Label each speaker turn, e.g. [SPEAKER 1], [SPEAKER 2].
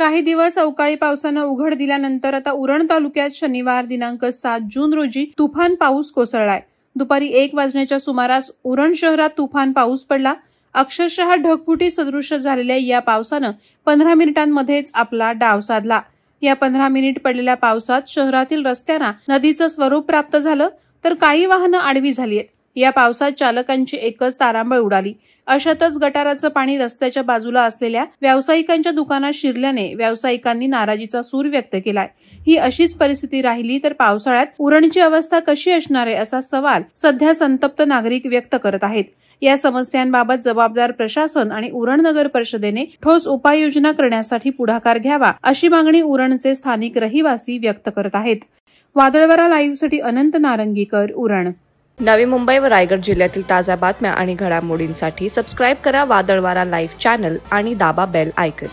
[SPEAKER 1] काही दिवस अवकाळी पावसानं उघड दिल्यानंतर आता उरण तालुक्यात शनिवार दिनांक 7 जून रोजी तुफान पाऊस कोसळलाय। दुपारी 1 वाजण्याच्या सुमारास उरण शहरात तुफान पाऊस पडला। अक्षरशः ढगफुटी सदृश झालेल्या या पावसानं 15 मिनिटांमध्येच आपला डाव साधला। या 15 मिनिट पडलेल्या पावसात शहरातील रस्त्यांना नदीचं स्वरूप प्राप्त झालं, तर काही वाहनं आडवी झाली आहेत। या पावसात चालकांची एकच तारांबळ उडाली। अशातच गटाराचं पाणी रस्त्याच्या बाजूला असलेल्या व्यावसायिकांच्या दुकानात शिरल्याने व्यावसायिकांनी नाराजीचा सूर व्यक्त केलाय। ही अशीच परिस्थिती राहिली तर पावसाळ्यात उरणची अवस्था कशी असणार आहे असा सवाल सध्या संतप्त नागरिक व्यक्त करत आहेत। या समस्यांबाबत जबाबदार प्रशासन आणि उरण नगर परिषदेने ठोस उपाययोजना करण्यासाठी पुढाकार घ्यावा अशी मागणी उरणचे स्थानिक रहिवासी व्यक्त करत आहेत। वादळवारा लाईव्हसाठी अनंत नारंगीकर, उरण।
[SPEAKER 2] नवी मुंबई व रायगड जिल्ह्यातील ताज्या बातम्या आणि घडामोडींसाठी सबस्क्राईब करा वादळवारा लाईव्ह चॅनल आणि दाबा बेल आयकॉन।